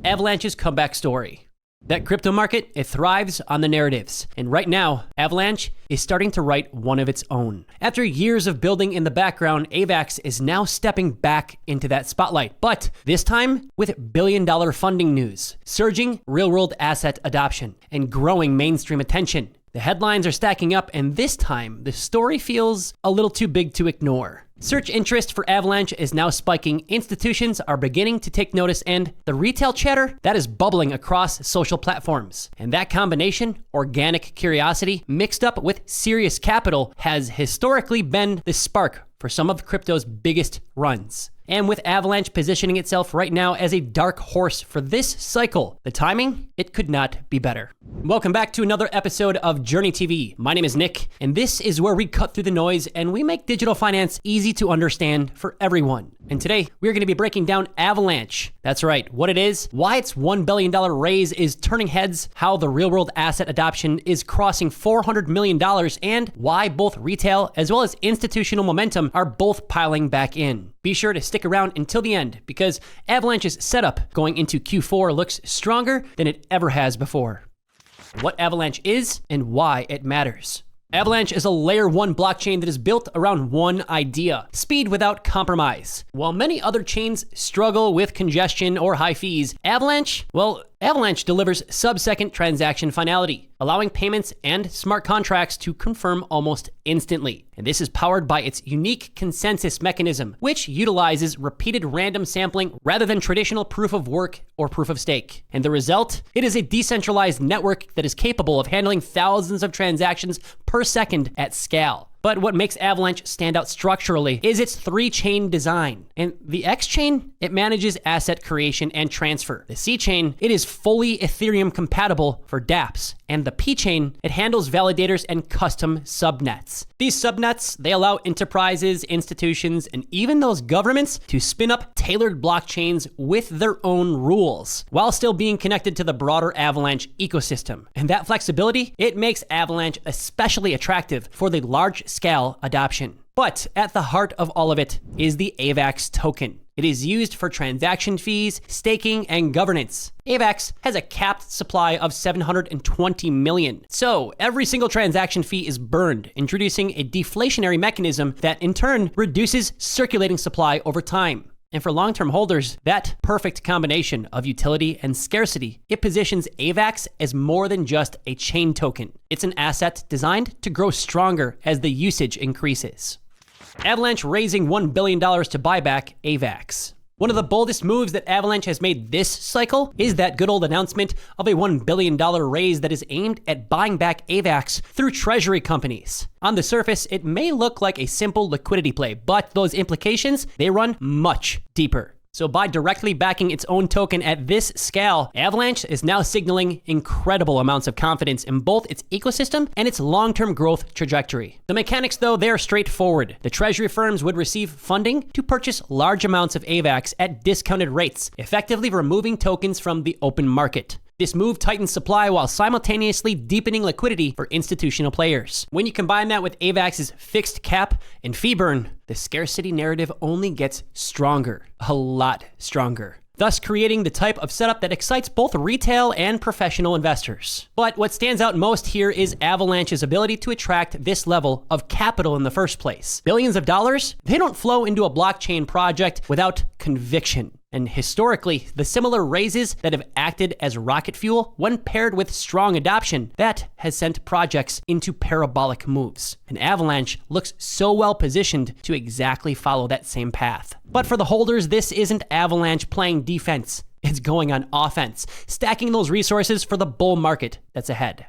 Avalanche's comeback story. That crypto market, it thrives on the narratives. And right now, Avalanche is starting to write one of its own. After years of building in the background, AVAX is now stepping back into that spotlight. But this time with billion-dollar funding news, surging real-world asset adoption, and growing mainstream attention. The headlines are stacking up, and this time, the story feels a little too big to ignore. Search interest for Avalanche is now spiking, institutions are beginning to take notice, and the retail chatter, that is bubbling across social platforms. And that combination, organic curiosity mixed up with serious capital, has historically been the spark for some of crypto's biggest runs. And with Avalanche positioning itself right now as a dark horse for this cycle, the timing, it could not be better. Welcome back to another episode of JRNY TV. My name is Nick, and this is where we cut through the noise and we make digital finance easy to understand for everyone. And today, we're going to be breaking down Avalanche. That's right, what it is, why its $1 billion raise is turning heads, how the real-world asset adoption is crossing $400 million, and why both retail as well as institutional momentum are both piling back in. Be sure to stick around until the end because Avalanche's setup going into Q4 looks stronger than it ever has before. What Avalanche is and why it matters. Avalanche is a layer 1 blockchain that is built around one idea: speed without compromise. While many other chains struggle with congestion or high fees, Avalanche delivers sub-second transaction finality, allowing payments and smart contracts to confirm almost instantly. And this is powered by its unique consensus mechanism, which utilizes repeated random sampling rather than traditional proof of work or proof of stake. And the result? It is a decentralized network that is capable of handling thousands of transactions per second at scale. But what makes Avalanche stand out structurally is its 3-chain design. And the X chain, it manages asset creation and transfer. The C chain, it is fully Ethereum compatible for dApps. And the P chain, it handles validators and custom subnets. These subnets, they allow enterprises, institutions, and even those governments to spin up tailored blockchains with their own rules, while still being connected to the broader Avalanche ecosystem. And that flexibility, it makes Avalanche especially attractive for the large-scale adoption. But at the heart of all of it is the AVAX token. It is used for transaction fees, staking, and governance. AVAX has a capped supply of 720 million. So every single transaction fee is burned, introducing a deflationary mechanism that in turn reduces circulating supply over time. And for long-term holders, that perfect combination of utility and scarcity, it positions AVAX as more than just a chain token. It's an asset designed to grow stronger as the usage increases. Avalanche raising $1 billion to buy back AVAX. One of the boldest moves that Avalanche has made this cycle is that good old announcement of a $1 billion raise that is aimed at buying back AVAX through treasury companies. On the surface, it may look like a simple liquidity play, but those implications, they run much deeper. So by directly backing its own token at this scale, Avalanche is now signaling incredible amounts of confidence in both its ecosystem and its long-term growth trajectory. The mechanics, though, they're straightforward. The treasury firms would receive funding to purchase large amounts of AVAX at discounted rates, effectively removing tokens from the open market. This move tightens supply while simultaneously deepening liquidity for institutional players. When you combine that with AVAX's fixed cap and fee burn, the scarcity narrative only gets stronger, a lot stronger, thus creating the type of setup that excites both retail and professional investors. But what stands out most here is Avalanche's ability to attract this level of capital in the first place. Billions of dollars, they don't flow into a blockchain project without conviction. And historically, the similar raises that have acted as rocket fuel, when paired with strong adoption, that has sent projects into parabolic moves. And Avalanche looks so well positioned to exactly follow that same path. But for the holders, this isn't Avalanche playing defense. It's going on offense, stacking those resources for the bull market that's ahead.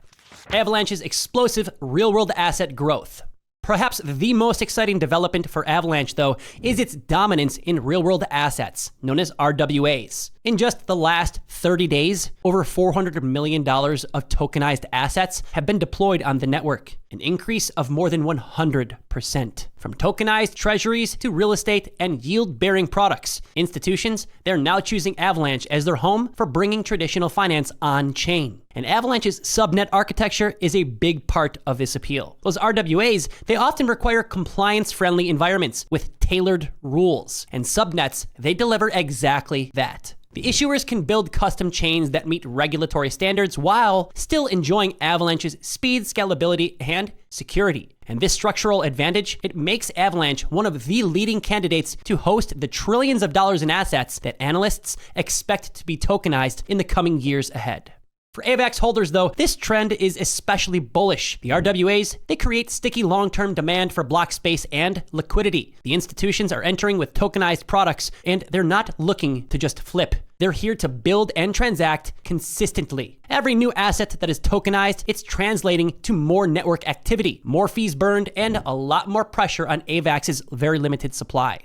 Avalanche's explosive real-world asset growth. Perhaps the most exciting development for Avalanche, though, is its dominance in real-world assets, known as RWAs. In just the last 30 days, over $400 million of tokenized assets have been deployed on the network, an increase of more than 100%. From tokenized treasuries to real estate and yield-bearing products, institutions, they're now choosing Avalanche as their home for bringing traditional finance on-chain. And Avalanche's subnet architecture is a big part of this appeal. Those RWAs, they often require compliance-friendly environments with tailored rules. And subnets, they deliver exactly that. The issuers can build custom chains that meet regulatory standards while still enjoying Avalanche's speed, scalability, and security. And this structural advantage, it makes Avalanche one of the leading candidates to host the trillions of dollars in assets that analysts expect to be tokenized in the coming years ahead. For AVAX holders though, this trend is especially bullish. The RWAs, they create sticky long-term demand for block space and liquidity. The institutions are entering with tokenized products, and they're not looking to just flip. They're here to build and transact consistently. Every new asset that is tokenized, it's translating to more network activity, more fees burned, and a lot more pressure on AVAX's very limited supply.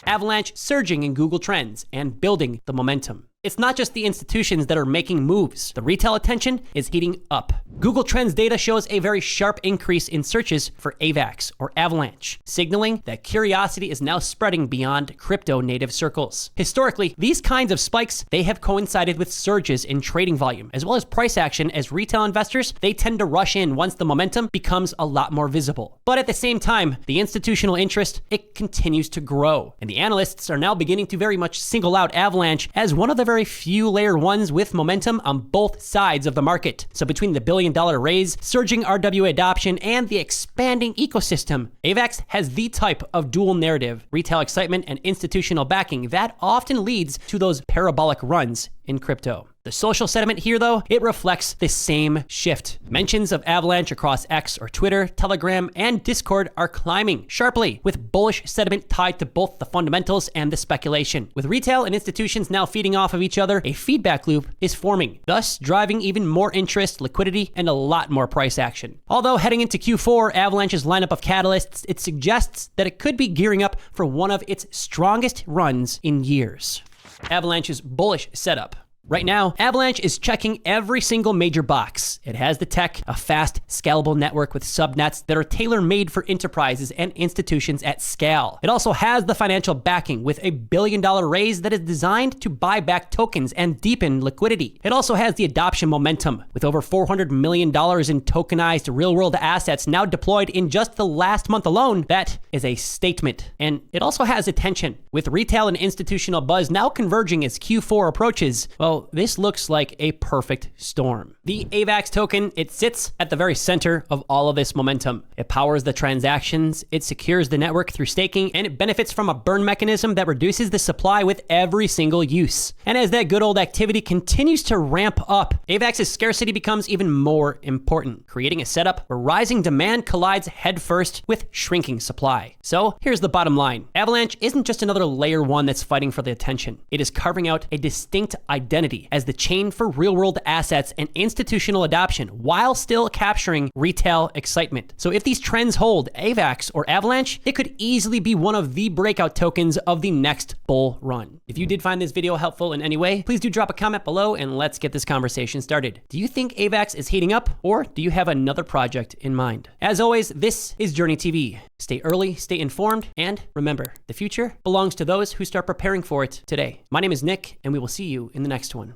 Avalanche surging in Google Trends and building the momentum. It's not just the institutions that are making moves. The retail attention is heating up. Google Trends data shows a very sharp increase in searches for AVAX or Avalanche, signaling that curiosity is now spreading beyond crypto native circles. Historically, these kinds of spikes, they have coincided with surges in trading volume, as well as price action, as retail investors, they tend to rush in once the momentum becomes a lot more visible. But at the same time, the institutional interest, it continues to grow. And the analysts are now beginning to very much single out Avalanche as one of the very few layer ones with momentum on both sides of the market. So between the billion-dollar raise, surging RWA adoption, and the expanding ecosystem, AVAX has the type of dual narrative, retail excitement and institutional backing that often leads to those parabolic runs in crypto. The social sentiment here, though, it reflects the same shift. Mentions of Avalanche across X or Twitter, Telegram, and Discord are climbing sharply, with bullish sentiment tied to both the fundamentals and the speculation. With retail and institutions now feeding off of each other, a feedback loop is forming, thus driving even more interest, liquidity, and a lot more price action. Although heading into Q4, Avalanche's lineup of catalysts, it suggests that it could be gearing up for one of its strongest runs in years. Avalanche's bullish setup. Right now, Avalanche is checking every single major box. It has the tech, a fast, scalable network with subnets that are tailor-made for enterprises and institutions at scale. It also has the financial backing with $1 billion raise that is designed to buy back tokens and deepen liquidity. It also has the adoption momentum with over $400 million in tokenized real-world assets now deployed in just the last month alone. That is a statement. And it also has attention. With retail and institutional buzz now converging as Q4 approaches, well, this looks like a perfect storm. The AVAX token, it sits at the very center of all of this momentum. It powers the transactions, it secures the network through staking, and it benefits from a burn mechanism that reduces the supply with every single use. And as that good old activity continues to ramp up, AVAX's scarcity becomes even more important, creating a setup where rising demand collides headfirst with shrinking supply. So here's the bottom line. Avalanche isn't just another layer one that's fighting for the attention. It is carving out a distinct identity as the chain for real-world assets and institutional adoption while still capturing retail excitement. So if these trends hold, AVAX or Avalanche, it could easily be one of the breakout tokens of the next bull run. If you did find this video helpful in any way, please do drop a comment below and let's get this conversation started. Do you think AVAX is heating up, or do you have another project in mind? As always, this is JRNY TV. Stay early, stay informed, and remember, the future belongs to those who start preparing for it today. My name is Nick, and we will see you in the next one.